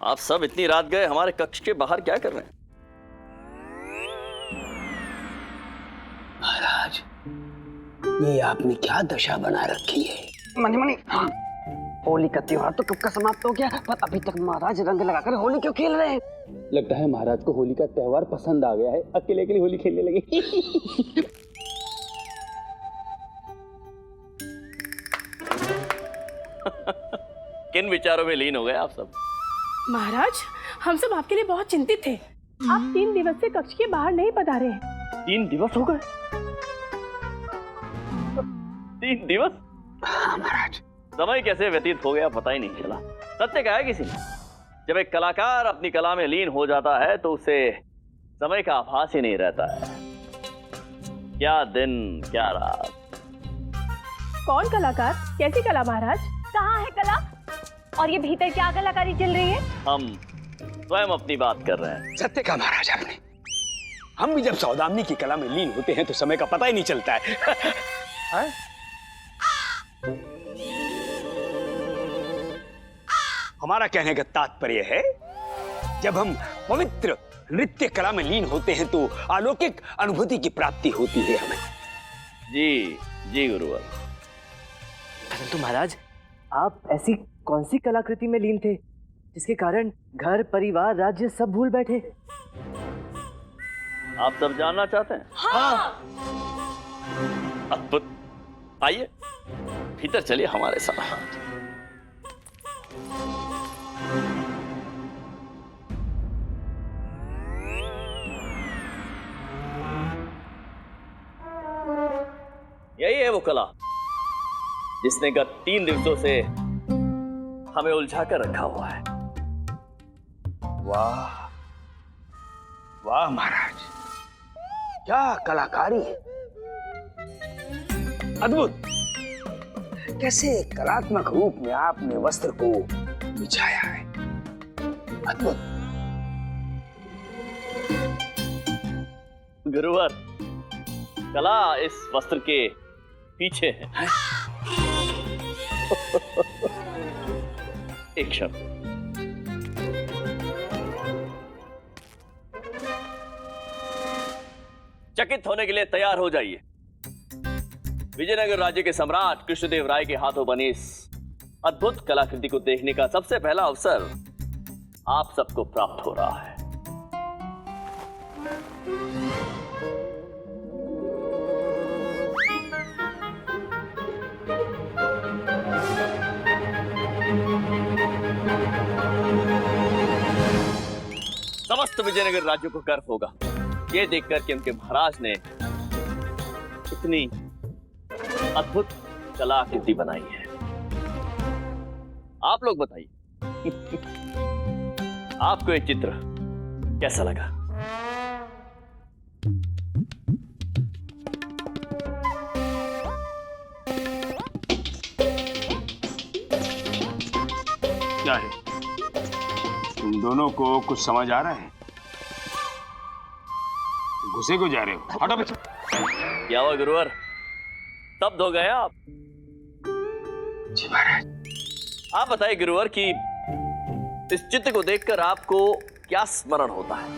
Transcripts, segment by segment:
आप सब इतनी रात गए हमारे कक्ष के बाहर क्या कर रहे हैं? महाराज, ये आपने क्या दशा बना रखी है? मनी मनी, हाँ, होली का त्योहार तो कब का समाप्त हो गया, पर अभी तक महाराज रंग लगाकर होली क्यों खेल रहे हैं? लगता है महाराज को होली का त्योहार पसंद आ गया है, अकेले अकेले होली खेलने लगे। किन विचारों में लीन हो गए आप सब? महाराज, हम सब आपके लिए बहुत चिंतित थे। आप 3 दिवस से कक्ष के बाहर नहीं पधारे हैं। 3 दिवस हो गए? 3 दिवस? हाँ महाराज। समय कैसे व्यतीत हो गया पता ही नहीं चला। सत्य कहा है किसी ने, जब एक कलाकार अपनी कला में लीन हो जाता है तो उसे समय का आभास ही नहीं रहता है। क्या दिन क्या रात। कौन कलाकार? कैसी कला महाराज? कहाँ है कला? और ये भीतर क्या कलाकारी चल रही है? हम स्वयं अपनी बात कर रहे हैं। सत्य कहा महाराज आपने। हम भी जब सौदामिनी की कला में लीन होते हैं तो समय का पता ही नहीं चलता है। हाँ? हमारा कहने का तात्पर्य है, जब हम पवित्र नृत्य कला में लीन होते हैं तो अलौकिक अनुभूति की प्राप्ति होती है हमें। जी जी गुरुवर। परंतु महाराज, आप ऐसी कौन सी कलाकृति में लीन थे जिसके कारण घर परिवार राज्य सब भूल बैठे? आप सब जानना चाहते हैं? हाँ। अद्भुत। आइए भीतर चलिए हमारे साथ। यही है वो कला जिसने गत 3 दिवसों से हमें उलझा कर रखा हुआ है। वाह वाह महाराज, क्या कलाकारी है। अद्भुत। कैसे कलात्मक रूप में आपने वस्त्र को बिछाया है। अद्भुत। गुरुवर, कला इस वस्त्र के पीछे है। एक क्षण। चकित होने के लिए तैयार हो जाइए। विजयनगर राज्य के सम्राट कृष्णदेव राय के हाथों बनी इस अद्भुत कलाकृति को देखने का सबसे पहला अवसर आप सबको प्राप्त हो रहा है। समस्त विजयनगर राज्य को गर्व होगा ये देखकर कि उनके महाराज ने इतनी अद्भुत कलाकृति बनाई है। आप लोग बताइए, आपको ये चित्र कैसा लगा? क्या है? तुम दोनों को कुछ समझ आ रहा है? घुसे को जा रहे हो? हटो पीछे। क्या हुआ गुरुवर, स्तब्ध हो गए आप? जी महाराज। आप बताइए गुरुवर कि इस चित्र को देखकर आपको क्या स्मरण होता है?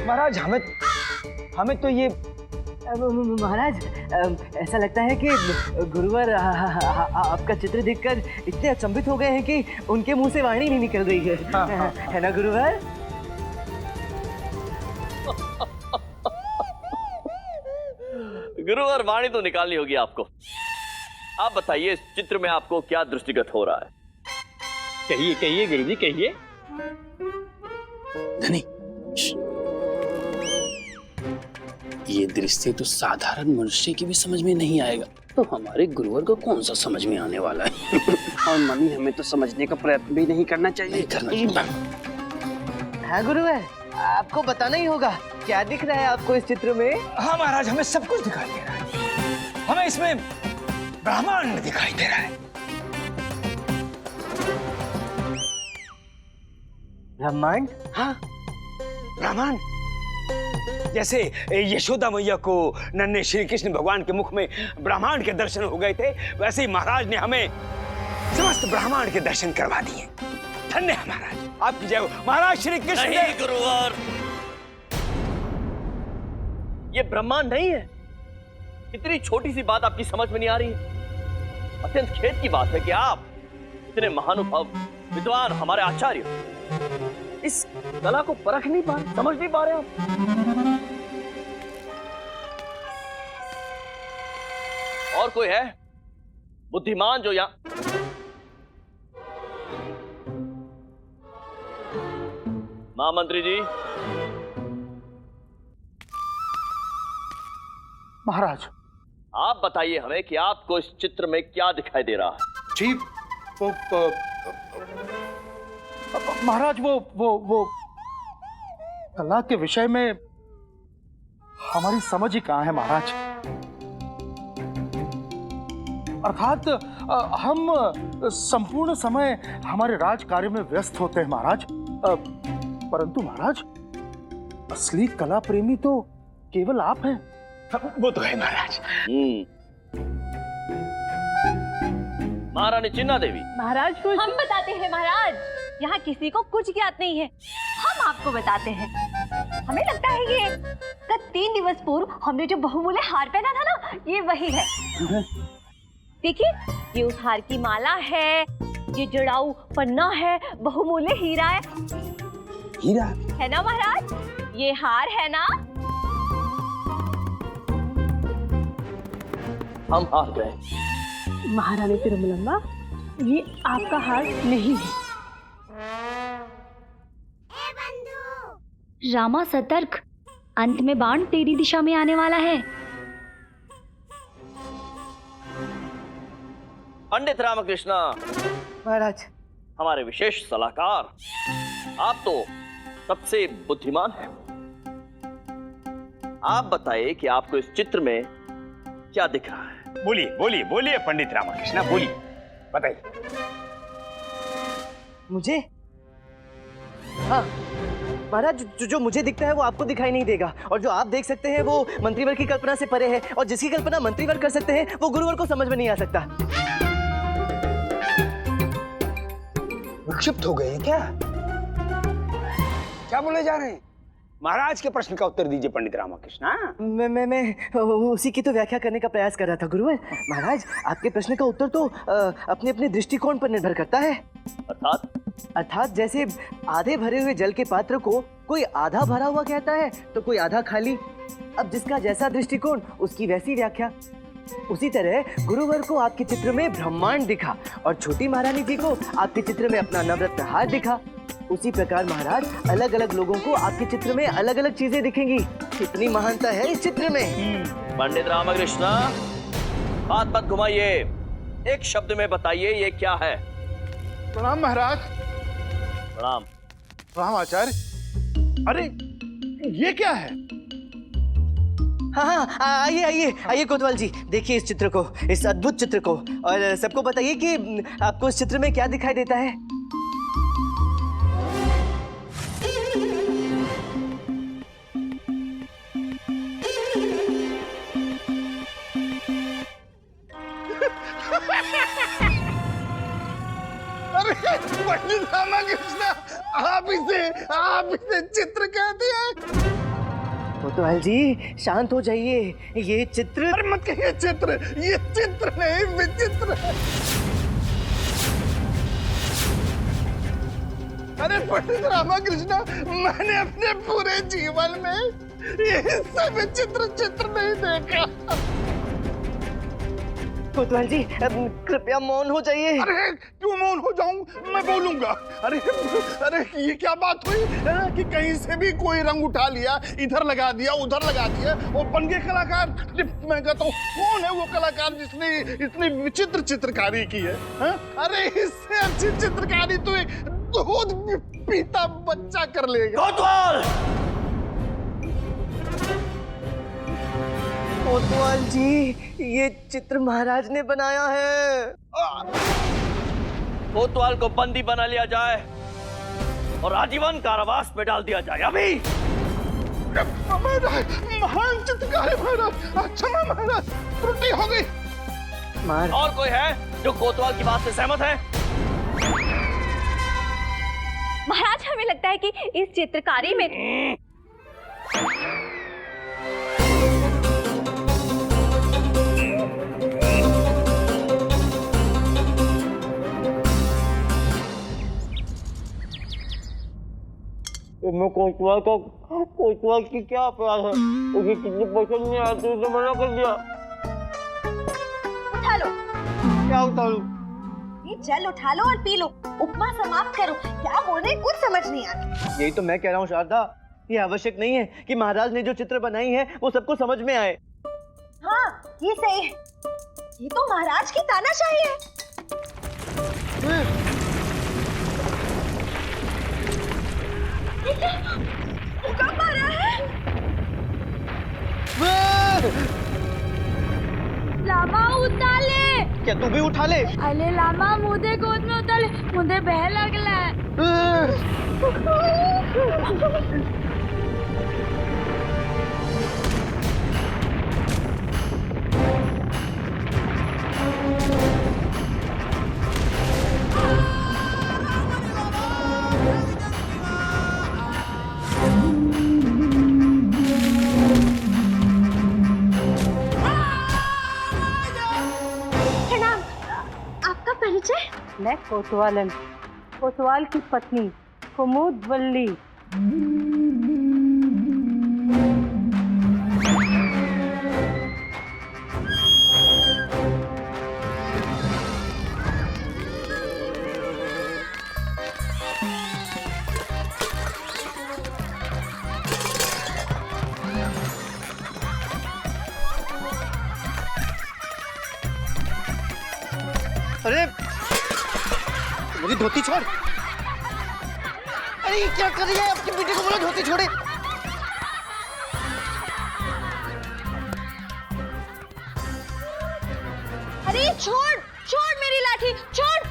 महाराज, हमें तो ये महाराज, ऐसा लगता है कि गुरुवर आपका चित्र देखकर इतने अचंभित हो गए हैं कि उनके मुंह से वाणी नहीं निकल रही है। है ना गुरुवर? गुरुवर, वाणी तो निकालनी होगी आपको। आप बताइए, इस चित्र में आपको क्या दृष्टिगत हो रहा है? कहिए कहिए गुरुजी, कहिए। धनी, ये दृश्य तो साधारण मनुष्य की भी समझ में नहीं आएगा, तो हमारे गुरुवर को कौन सा समझ में आने वाला है? और मम्मी, हमें तो समझने का प्रयत्न भी नहीं करना चाहिए। नहीं करना चाहिए। हाँ गुरुवर, आपको बताना ही होगा क्या दिख रहा है आपको इस चित्र में। हाँ महाराज, हमें सब कुछ दिखाई दे रहा है। हमें इसमें ब्रह्मांड दिखाई दे रहा है। ब्रह्मांड? हाँ, ब्रह्मांड। जैसे यशोदा मैया को नन्हे श्री कृष्ण भगवान के मुख में ब्रह्मांड के दर्शन हो गए थे, वैसे ही महाराज ने हमें समस्त ब्रह्मांड के दर्शन करवा दिए। धन्य है महाराज, आपकी जय हो। महाराज श्री कृष्ण नहीं गुरुवर, ये ब्रह्मांड नहीं है। इतनी छोटी सी बात आपकी समझ में नहीं आ रही है। अत्यंत खेद की बात है कि आप इतने महानुभाव विद्वान हमारे आचार्य इस कला को परख नहीं पा रहे, समझ नहीं पा रहे आप। और कोई है बुद्धिमान जो यहां महामंत्री जी? महाराज, आप बताइए हमें कि आपको इस चित्र में क्या दिखाई दे रहा है? जी वो महाराज वो कला के विषय में हमारी समझ ही कहाँ है महाराज। अर्थात हम संपूर्ण समय हमारे राज कार्य में व्यस्त होते हैं महाराज, परंतु महाराज असली कला प्रेमी तो केवल आप हैं। वो तो है महाराज। महारानी चिन्ना देवी। महाराज वो हम बताते हैं महाराज, यहाँ किसी को कुछ ज्ञात नहीं है, हम आपको बताते हैं। हमें लगता है ये कल 3 दिवस पूर्व हमने जो बहुमूल्य हार पहना था ना, ये वही है। देखिए, ये उस हार की माला है, ये जड़ाऊ पन्ना है, बहुमूल्य हीरा है। हीरा है ना महाराज? ये हार है ना? हम हार गए। महारानी तिरुमलम्बा, ये आपका हार नहीं है। रामा सतर्क, अंत में बाण तेरी दिशा में आने वाला है। पंडित रामकृष्ण महाराज, हमारे विशेष सलाहकार, आप तो सबसे बुद्धिमान हैं। आप बताइए कि आपको इस चित्र में क्या दिख रहा है? बोलिए बोलिए बोलिए पंडित रामकृष्ण, बोलिए, बताइए। मुझे? हाँ महाराज, जो मुझे दिखता है वो आपको दिखाई नहीं देगा, और जो आप देख सकते हैं वो मंत्रीवर की कल्पना से परे है, और जिसकी कल्पना मंत्रीवर कर सकते हैं वो गुरुवर को समझ में नहीं आ सकता। विक्षिप्त हो गए क्या? क्या बोले जा रहे हैं? महाराज के प्रश्न का उत्तर दीजिए पंडित रामकृष्ण। मैं उसी की तो व्याख्या करने का प्रयास कर रहा था गुरुवर। महाराज, आपके प्रश्न का उत्तर तो अपने अपने दृष्टिकोण पर निर्भर करता है। अर्थात जैसे आधे भरे हुए जल के पात्र को कोई आधा भरा हुआ कहता है तो कोई आधा खाली। अब जिसका जैसा दृष्टिकोण उसकी वैसी व्याख्या। उसी तरह गुरुवर को आपके चित्र में ब्रह्मांड दिखा और छोटी महारानी जी को आपके चित्र में अपना नवरत्न हार दिखा। उसी प्रकार महाराज, अलग अलग लोगों को आपके चित्र में अलग अलग चीजें दिखेंगी। कितनी महानता है इस चित्र में। पंडित रामकृष्ण, बात मत घुमाइए, एक शब्द में बताइए ये क्या है? प्रणाम महाराज। प्रणाम। प्रणाम आचार्य। अरे ये क्या है? हाँ, आइए आइए आइए कोतवाल जी, देखिए इस चित्र को, इस अद्भुत चित्र को, और सबको बताइए कि आपको इस चित्र में क्या दिखाई देता है। अरे पंडित रामकृष्ण, आप इसे चित्र कहते हैं? कोतवाल जी शांत हो जाइए, ये चित्र। अरे मत कहिए चित्र, ये चित्र नहीं विचित्र है। अरे पंडित रामकृष्ण, मैंने अपने पूरे जीवन में ये सब चित्र नहीं देखा। कोतवाल जी कृपया मौन हो जाइए। अरे क्यों मौन हो जाऊं? मैं बोलूंगा। अरे ये क्या बात हुई कि कहीं से भी कोई रंग उठा लिया, इधर लगा दिया उधर लगा दिया और बन गए कलाकार। मैं कहता हूँ कौन है वो कलाकार जिसने इतनी विचित्र चित्रकारी की है? अरे इससे अच्छी चित्रकारी तो एक दूध पीता बच्चा कर लेगा। कोतवाल जी, ये चित्र महाराज ने बनाया है। कोतवाल को बंदी बना लिया जाए और आजीवन कारावास में डाल दिया जाए अभी। महाराज, महान चित्रकार है महाराज। क्षमा महाराज, त्रुटि हो गई। और कोई है जो कोतवाल की बात से सहमत है? महाराज, हमें लगता है कि इस चित्रकारी में मैं कोतवाल की क्या अपराध है? मुझे कितनी पसंद नहीं आती, उसे मना कर दिया। उठा लो। क्या उतारू? ये जल उठा लो और पी लो, उपमा समाप्त करो। क्या बोल रहे कुछ समझ नहीं आती। यही तो मैं कह रहा हूँ शारदा, ये आवश्यक नहीं है कि महाराज ने जो चित्र बनाई है वो सबको समझ में आए। हाँ, ये सही है। ये तो महाराज की तानाशाही है। भूकंप आ रहा है। लामा उताले। क्या तू भी उठा ले? अरे लामा मुझे गोद में उताले, मुझे बह लगला है। मैं कोतवाल की पत्नी कुमुद वल्ली। अरे मेरी धोती छोड़। अरे ये क्या कर रही है? आपकी बेटी को बोलो धोती छोड़े। अरे छोड़ छोड़ मेरी लाठी, छोड़।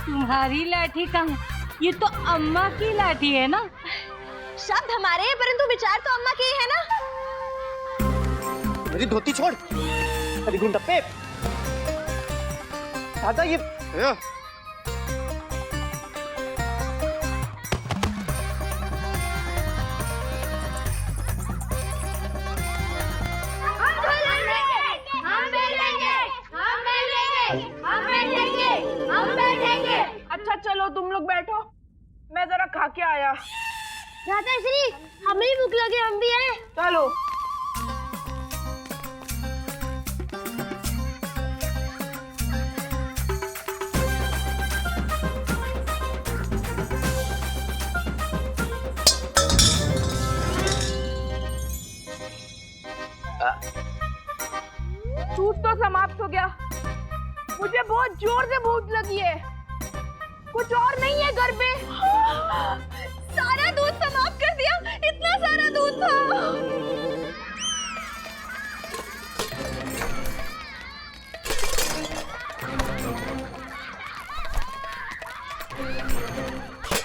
तुम्हारी लाठी कहाँ? ये तो अम्मा की लाठी है ना। शब्द हमारे हैं परंतु विचार तो अम्मा के ही है ना। मेरी धोती छोड़। अरे गुंडप्पे, दादा ये अच्छा चलो तुम लोग बैठो, मैं जरा खा के आया। राधाश्री, हमें भी भूख लगे, हम भी आए। चलो। सूट तो समाप्त हो गया। मुझे बहुत जोर से भूख लगी है। कुछ और नहीं है घर पे? सारा दूध समाप्त कर दिया। इतना सारा दूध था।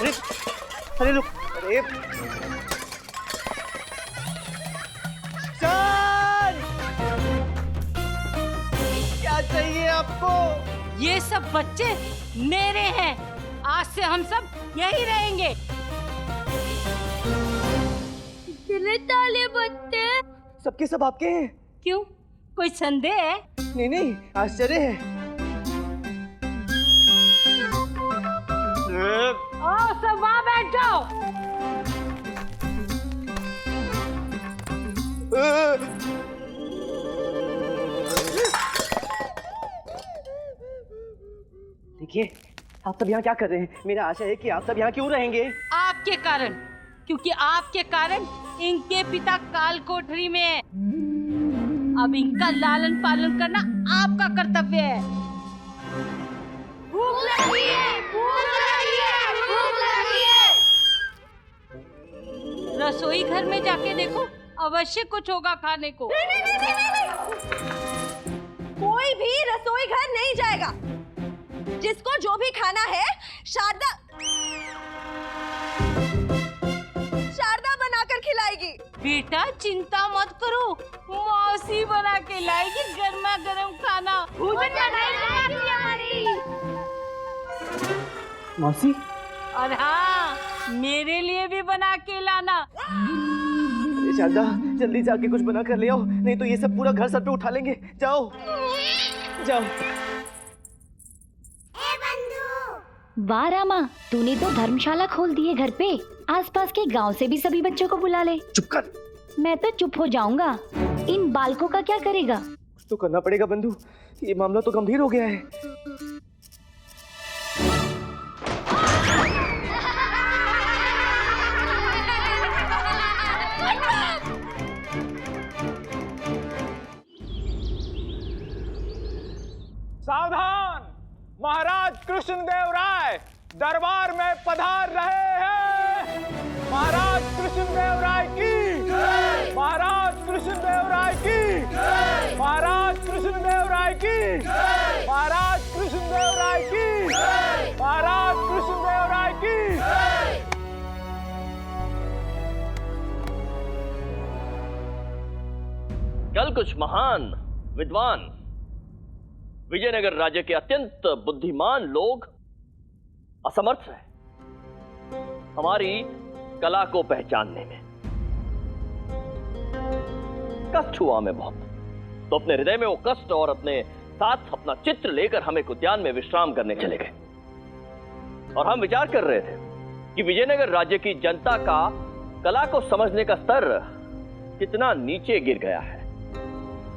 अरे अरे रुक। अरे क्या चाहिए आपको? ये सब बच्चे मेरे हैं। आज से हम सब यही रहेंगे। दिले ताले बच्चे सबके सब आपके हैं? क्यों, कोई संदेह है? नहीं नहीं, आश्चर्य है। आओ सब वहाँ बैठ जाओ। देखिए, आप सब यहाँ क्या कर रहे हैं? मेरा आशा है कि आप सब यहाँ क्यों रहेंगे? आपके कारण, क्योंकि आपके कारण इनके पिता काल कोठरी में है। अब इनका लालन पालन करना आपका कर्तव्य है। भूख लगी है, भूख लगी है, भूख लगी है। रसोई घर में जाके देखो, अवश्य कुछ होगा खाने को। नहीं। कोई भी रसोई घर नहीं जाएगा। जिसको जो भी खाना है शारदा बनाकर खिलाएगी। बेटा चिंता मत करो, मौसी बना के लाएगी गर्मा गर्म खाना। मौसी? और हाँ, मेरे लिए भी बना के लाना। अरे शारदा, जल्दी जाके कुछ बना कर ले आओ, नहीं तो ये सब पूरा घर सर पे उठा लेंगे। जाओ जाओ। वाह रामा, तूने तो धर्मशाला खोल दी है घर पे। आसपास के गांव से भी सभी बच्चों को बुला ले। चुप कर। मैं तो चुप हो जाऊंगा। इन बालकों का क्या करेगा? कुछ तो करना पड़ेगा बंधु, ये मामला तो गंभीर हो गया है। सावधान, महाराज कृष्णदेव राय दरबार में पधार रहे हैं। महाराज कृष्णदेव राय की, महाराज कृष्णदेव राय की, महाराज कृष्णदेव राय की, महाराज कृष्णदेव राय की, महाराज कृष्णदेव राय की। कल कुछ महान विद्वान विजयनगर राज्य के अत्यंत बुद्धिमान लोग असमर्थ रहे हमारी कला को पहचानने में। कष्ट हुआ हमें बहुत, तो अपने हृदय में वो कष्ट और अपने साथ अपना चित्र लेकर हम एक उद्यान में विश्राम करने चले गए। और हम विचार कर रहे थे कि विजयनगर राज्य की जनता का कला को समझने का स्तर कितना नीचे गिर गया है।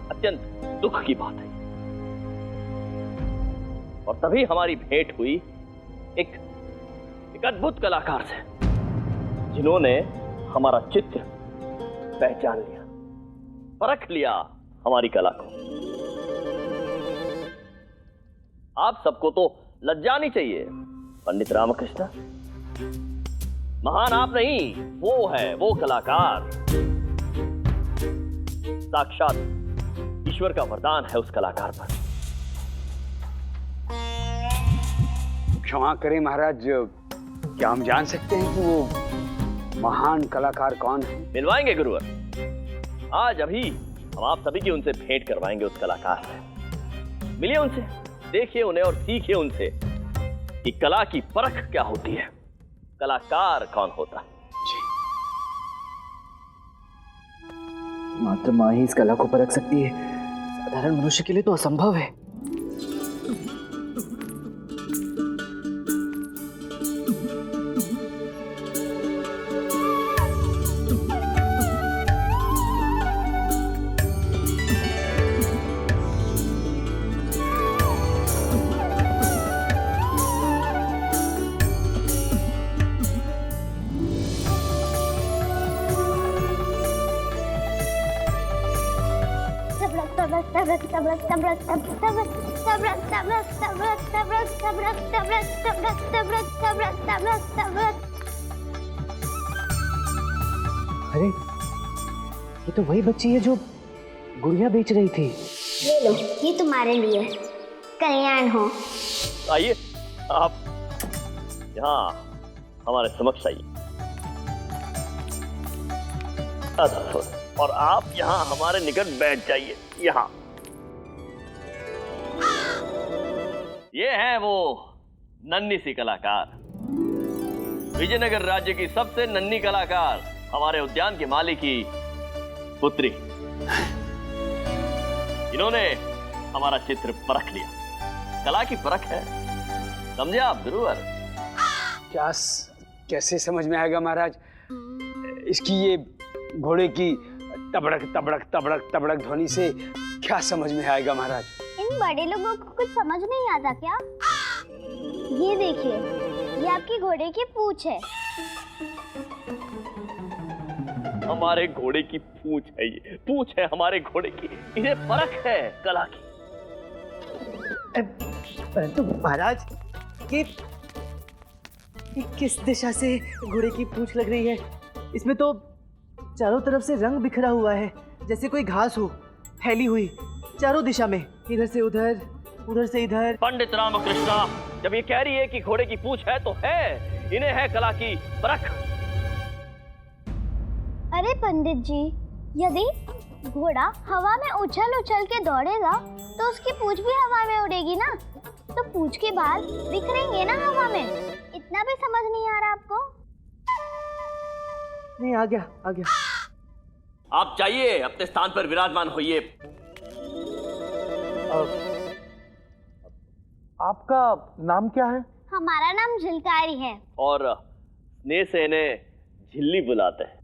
अत्यंत दुख की बात है। और तभी हमारी भेंट हुई एक अद्भुत कलाकार से, जिन्होंने हमारा चित्र पहचान लिया, परख लिया हमारी कला को। आप सबको तो लज्जा नहीं चाहिए। पंडित रामकृष्ण, महान आप नहीं, वो है वो कलाकार। साक्षात ईश्वर का वरदान है उस कलाकार पर। क्षमा करें महाराज, क्या हम जान सकते हैं कि वो महान कलाकार कौन है? मिलवाएंगे गुरुवर। आज अभी हम आप सभी की उनसे भेंट करवाएंगे उस कलाकार से। मिलिए उनसे, देखिए उन्हें और सीखिए उनसे कि कला की परख क्या होती है, कलाकार कौन होता है। मात्र माँ ही इस कला को परख सकती है, साधारण मनुष्य के लिए तो असंभव है। अरे, ये तो वही बच्ची है जो गुड़िया बेच रही थी। ले लो, ये तुम्हारे लिए, कल्याण हो। आइए आप यहाँ हमारे समक्ष आइए। और आप यहाँ हमारे निकट बैठ जाइए। यहाँ ये है वो नन्ही सी कलाकार, विजयनगर राज्य की सबसे नन्ही कलाकार, हमारे उद्यान के माली की पुत्री। इन्होंने हमारा चित्र परख लिया। कला की परख है, समझे आप गुरुवर? कैसे समझ में आएगा महाराज? इसकी ये घोड़े की तबड़क तबड़क तबड़क तबड़क ध्वनि से क्या समझ में आएगा महाराज? इन बड़े लोगों को कुछ समझ नहीं आता क्या? ये देखिए, ये आपकी घोड़े की पूंछ है। हमारे घोड़े की पूंछ है, ये पूंछ है हमारे घोड़े की। इन्हें परख है कला की। परंतु महाराज, ये किस दिशा से घोड़े की पूंछ लग रही है? इसमें तो चारों तरफ से रंग बिखरा हुआ है, जैसे कोई घास हो फैली हुई चारों दिशा में, इधर से उधर, उधर से इधर। पंडित रामकृष्ण, जब ये कह रही है कि घोड़े की पूंछ है तो है, इन्हें है कला की परख। अरे पंडित जी, यदि घोड़ा हवा में उछल उछल के दौड़ेगा तो उसकी पूंछ भी हवा में उड़ेगी ना, तो पूंछ के बाल बिखरेंगे ना हवा में। इतना भी समझ नहीं आ रहा आपको? नहीं, आ गया आ गया। आप जाइए, अपने स्थान पर विराजमान होइए। आपका नाम क्या है? हमारा नाम झिलकारी है। और स्नेह से इन्हें झिल्ली बुलाते हैं।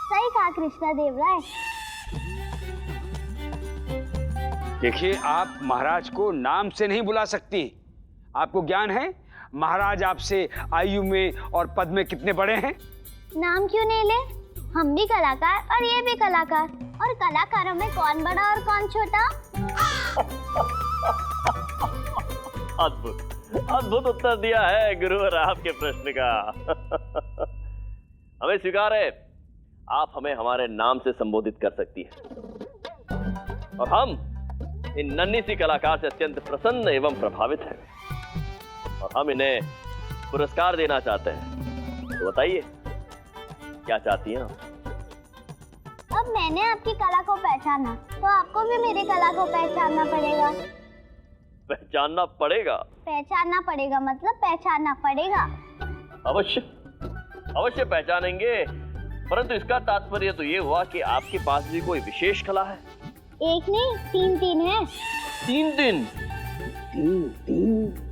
सही कहा कृष्णा देव राय। देखिए, आप महाराज को नाम से नहीं बुला सकती। आपको ज्ञान है महाराज आपसे आयु में और पद में कितने बड़े हैं? नाम क्यों नहीं ले? हम भी कलाकार और ये भी कलाकार, और कलाकारों में कौन बड़ा और कौन छोटा? अद्भुत अद्भुत उत्तर दिया है गुरुवर आपके प्रश्न का। हमें स्वीकार है, आप हमें हमारे नाम से संबोधित कर सकती हैं, और हम इन नन्ही सी कलाकार से अत्यंत प्रसन्न एवं प्रभावित हैं, और हम इन्हें पुरस्कार देना चाहते हैं। तो बताइए, क्या चाहती हैं? अब मैंने आपकी कला को पहचाना, तो आपको भी मेरी कला को पहचानना पड़ेगा। पहचानना पड़ेगा? पहचानना पड़ेगा मतलब पहचानना पड़ेगा। अवश्य अवश्य पहचानेंगे, परंतु इसका तात्पर्य तो ये हुआ कि आपके पास भी कोई विशेष कला है। एक नहीं, तीन है। तीन दिन? तीन।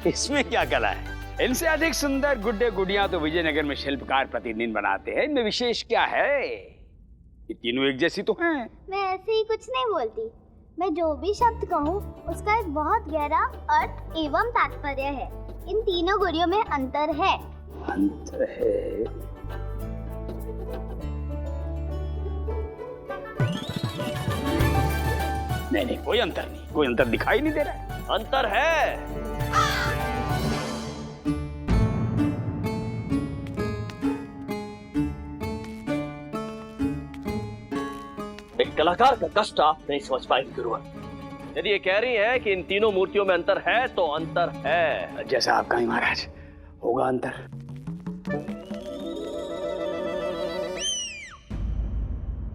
इसमें क्या कला है? इनसे अधिक सुंदर गुड्डे गुड़ियां तो विजयनगर में शिल्पकार प्रतिदिन बनाते हैं। इनमें विशेष क्या है? ये तीनों एक जैसी तो हैं। मैं ऐसे ही कुछ नहीं बोलती। मैं जो भी शब्द कहूँ उसका एक बहुत गहरा अर्थ एवं तात्पर्य है। इन तीनों गुड़ियों में अंतर है। अंतर है? नहीं, कोई अंतर नहीं, कोई अंतर दिखाई नहीं दे रहा है। अंतर है। एक कलाकार का कष्ट आप नहीं समझ पाएंगे गुरुवर। यदि ये कह रही है कि इन तीनों मूर्तियों में अंतर है, तो अंतर है। जैसा आप कहें महाराज, होगा अंतर।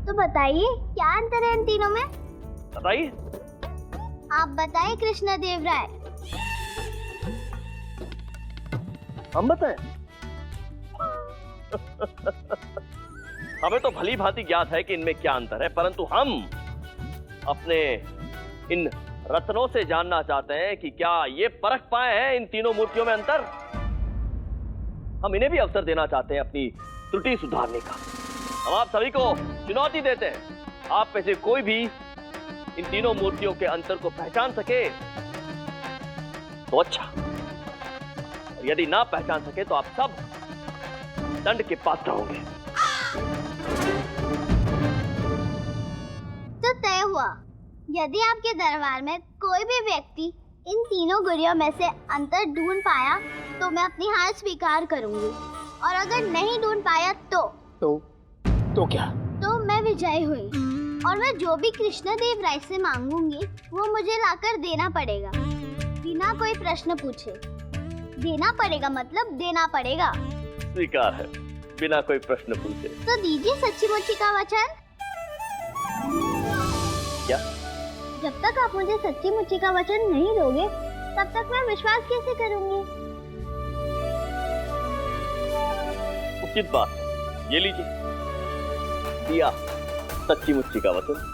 तो बताइए, क्या अंतर है इन तीनों में? बताइए। आप बताइए कृष्णा देव राय। हम बताएं? हमें तो भली भांति ज्ञात है कि इनमें क्या अंतर है, परंतु हम अपने इन रत्नों से जानना चाहते हैं कि क्या ये परख पाए हैं इन तीनों मूर्तियों में अंतर। हम इन्हें भी अवसर देना चाहते हैं अपनी त्रुटि सुधारने का। हम आप सभी को चुनौती देते हैं, आप में से कोई भी इन तीनों मूर्तियों के अंतर को पहचान सके तो अच्छा, और यदि ना पहचान सके तो आप सब दंड के पात्र होंगे। तो तय हुआ, यदि आपके दरबार में कोई भी व्यक्ति इन तीनों गुड़ियों में से अंतर ढूंढ पाया तो मैं अपनी हार स्वीकार करूंगी, और अगर नहीं ढूंढ पाया तो क्या? तो मैं विजयी हुई, और मैं जो भी कृष्णा देव राय से मांगूंगी वो मुझे लाकर देना पड़ेगा, बिना कोई प्रश्न पूछे। देना पड़ेगा मतलब देना पड़ेगा। स्वीकार है, बिना कोई प्रश्न पूछे। तो दीजिए सच्ची मुच्ची का वचन। क्या? जब तक आप मुझे सच्ची मुच्ची का वचन नहीं दोगे, तब तक मैं विश्वास कैसे करूंगी? उचित बात, ये लीजिए, दिया सच्ची मुच्ची का वचन।